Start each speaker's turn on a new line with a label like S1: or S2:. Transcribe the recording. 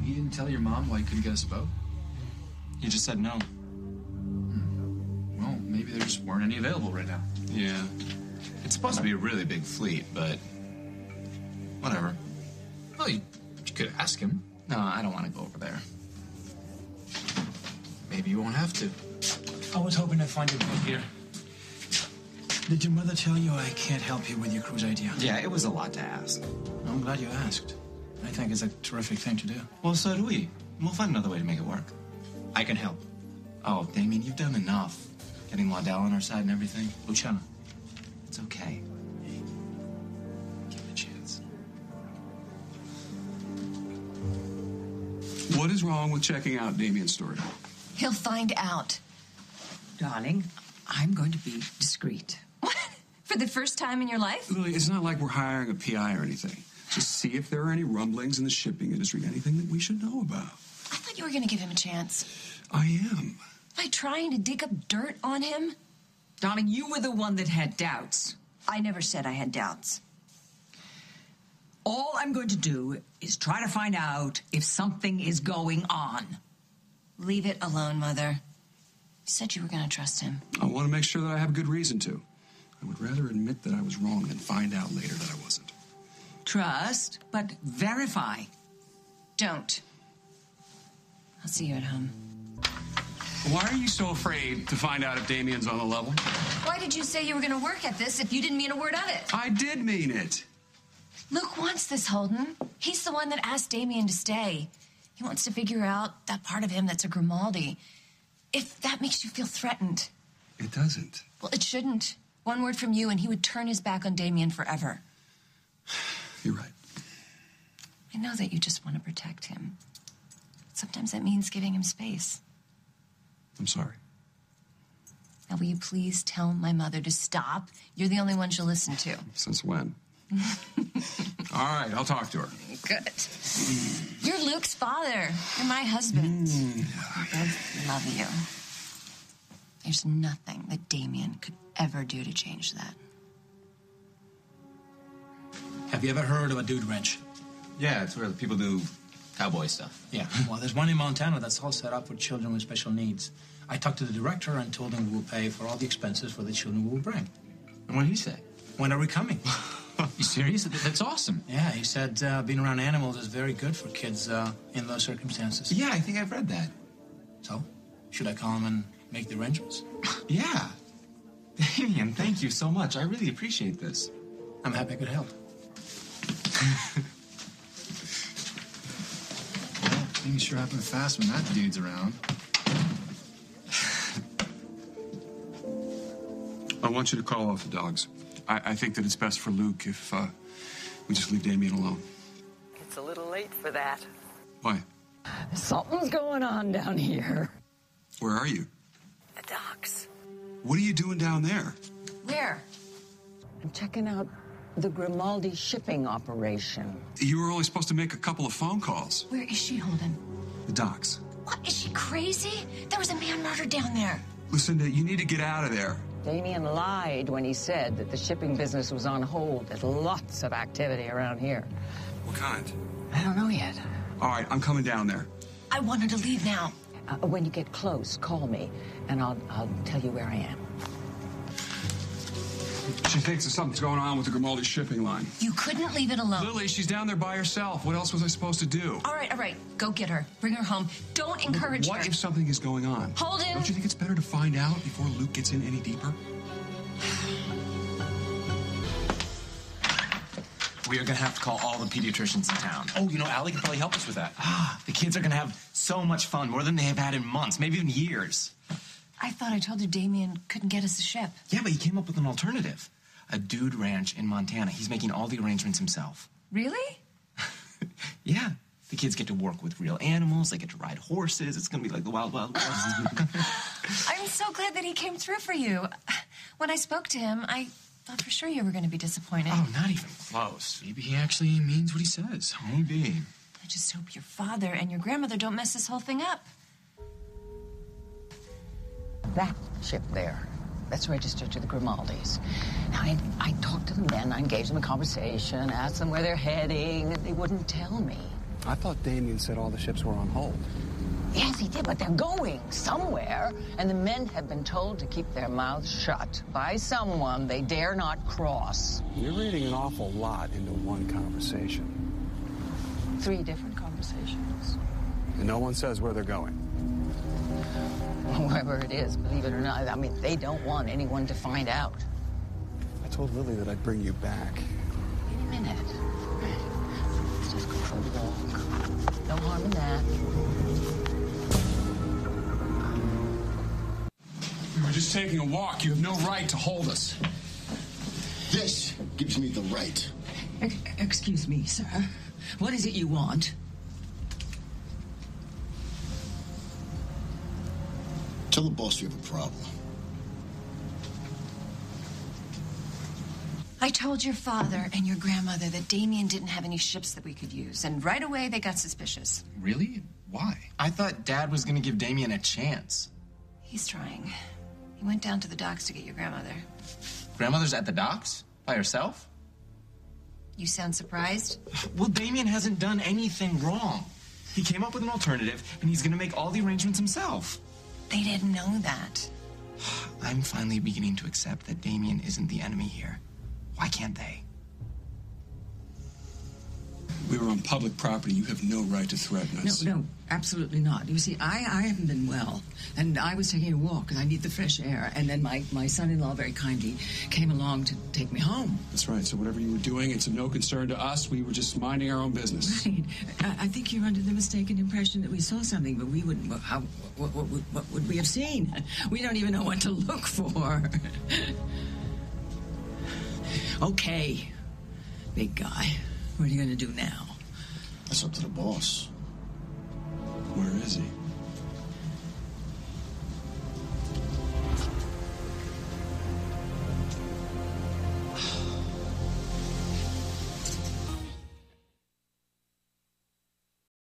S1: You didn't tell your mom why you couldn't get us a boat?
S2: He just said no.
S1: Well, maybe there just weren't any available right now.
S2: Yeah. It's supposed to be a really big fleet, but whatever.
S1: Well, you could ask him.
S2: No, I don't want to go over there.
S1: Maybe you won't have to.
S3: I was hoping to find you here. Did your mother tell you I can't help you with your cruise idea?
S2: Yeah, it was a lot to ask.
S3: I'm glad you asked. I think it's a terrific thing to do.
S2: Well, so do we. We'll find another way to make it work.
S3: I can help.
S2: Oh, Damian, you've done enough. Getting Waddell on our side and everything.
S3: Luciana.
S2: It's okay. Give it a chance.
S4: What is wrong with checking out Damian's story?
S5: He'll find out.
S6: Darling, I'm going to be discreet.
S5: What? For the first time in your life?
S4: Lily, it's not like we're hiring a PI or anything. Just see if there are any rumblings in the shipping industry, anything that we should know about.
S5: I thought you were going to give him a chance.
S4: I am.
S5: By trying to dig up dirt on him?
S6: Darling, you were the one that had doubts.
S5: I never said I had doubts.
S6: All I'm going to do is try to find out if something is going on.
S5: Leave it alone, Mother. You said you were going to trust him.
S4: I want to make sure that I have a good reason to. I would rather admit that I was wrong than find out later that I wasn't.
S6: Trust, but verify.
S5: Don't. I'll see you at home.
S4: Why are you so afraid to find out if Damian's on the level?
S5: Why did you say you were going to work at this if you didn't mean a word of it?
S4: I did mean it.
S5: Luke wants this, Holden. He's the one that asked Damian to stay. He wants to figure out that part of him that's a Grimaldi. If that makes you feel threatened.
S4: It doesn't.
S5: Well, it shouldn't. One word from you and he would turn his back on Damian forever.
S4: You're right.
S5: I know that you just want to protect him. Sometimes that means giving him space.
S4: I'm sorry.
S5: Now, will you please tell my mother to stop? You're the only one she'll listen to.
S4: Since when? All right, I'll talk to her.
S5: Good. You're Luke's father. You're my husband. I love you. There's nothing that Damian could ever do to change that.
S3: Have you ever heard of a dude ranch?
S2: Yeah, it's where the people do cowboy stuff.
S3: Yeah. Well, there's one in Montana that's all set up for children with special needs. I talked to the director and told him we will pay for all the expenses for the children we will bring.
S2: And what did he say?
S3: When are we coming?
S1: You serious? That's awesome.
S3: Yeah, he said being around animals is very good for kids in those circumstances.
S2: Yeah, I think I've read that.
S3: So, should I call him and make the arrangements?
S2: Yeah. Damian, thank you so much. I really appreciate this.
S3: I'm happy I could help.
S1: Things sure happen fast when that dude's around.
S4: I want you to call off the dogs. I think that it's best for Luke if we just leave Damian alone.
S7: It's a little late for that.
S4: Why?
S7: Something's going on down here.
S4: Where are you?
S7: The docks.
S4: What are you doing down there?
S5: Where?
S7: I'm checking out the Grimaldi shipping operation.
S4: You were only supposed to make a couple of phone calls.
S5: Where is she, Holden?
S4: The docks.
S5: What? Is she crazy? There was a man murdered down there.
S4: Lucinda, you need to get out of there.
S7: Damian lied when he said that the shipping business was on hold. There's lots of activity around here.
S4: What kind?
S7: I don't know yet.
S4: All right, I'm coming down there.
S5: I want her to leave now.
S7: When you get close, call me, and I'll tell you where I am.
S4: She thinks that something's going on with the Grimaldi shipping line.
S5: You couldn't leave it alone.
S4: Lily, she's down there by herself. What else was I supposed to do?
S5: All right. Go get her. Bring her home. Don't encourage her.
S4: What if something is going on?
S5: Holden!
S4: Don't you think it's better to find out before Luke gets in any deeper?
S2: We are going to have to call all the pediatricians in town. Oh, you know, Allie can probably help us with that. The kids are going to have so much fun, more than they have had in months, maybe even years.
S5: I thought I told you Damian couldn't get us a ship.
S2: Yeah, but he came up with an alternative. A dude ranch in Montana. He's making all the arrangements himself.
S5: Really?
S2: Yeah. The kids get to work with real animals. They get to ride horses. It's going to be like the Wild Wild West.
S5: I'm so glad that he came through for you. When I spoke to him, I thought for sure you were going to be disappointed.
S2: Oh, not even close.
S1: Maybe he actually means what he says.
S2: Maybe.
S5: I just hope your father and your grandmother don't mess this whole thing up.
S7: That ship there, that's registered to the Grimaldis. Now, I talked to the men, I engaged them in conversation, asked them where they're heading, and they wouldn't tell me.
S4: I thought Damian said all the ships were on hold.
S7: Yes, he did, but they're going somewhere. And the men have been told to keep their mouths shut by someone they dare not cross.
S4: You're reading an awful lot into one conversation.
S7: 3 different conversations.
S4: And no one says where they're going.
S7: Wherever it is, believe it or not. I mean, they don't want anyone to find out.
S4: I told Lily that I'd bring you back.
S7: In a minute. Let's just go for a walk. No harm in that.
S4: We were just taking a walk. You have no right to hold us.
S8: This gives me the right.
S6: Excuse me, sir. What is it you want?
S8: Tell the boss you have a problem.
S5: I told your father and your grandmother that Damian didn't have any ships that we could use, and right away they got suspicious.
S2: Really? Why? I thought Dad was going to give Damian a chance.
S5: He's trying. He went down to the docks to get your grandmother.
S2: Grandmother's at the docks? By herself?
S5: You sound surprised?
S2: Well, Damian hasn't done anything wrong. He came up with an alternative, and he's going to make all the arrangements himself.
S5: They didn't know that.
S2: I'm finally beginning to accept that Damian isn't the enemy here. Why can't they?
S4: We were on public property. You have no right to threaten us.
S6: No, absolutely not. You see, I haven't been well, and I was taking a walk, and I need the fresh air, and then my son-in-law very kindly came along to take me home.
S4: That's right. So whatever you were doing, it's of no concern to us. We were just minding our own business.
S6: Right. I think you're under the mistaken impression that we saw something, but we wouldn't. What would we have seen? We don't even know what to look for. Okay, big guy. What are you going to do now?
S8: That's up to the boss.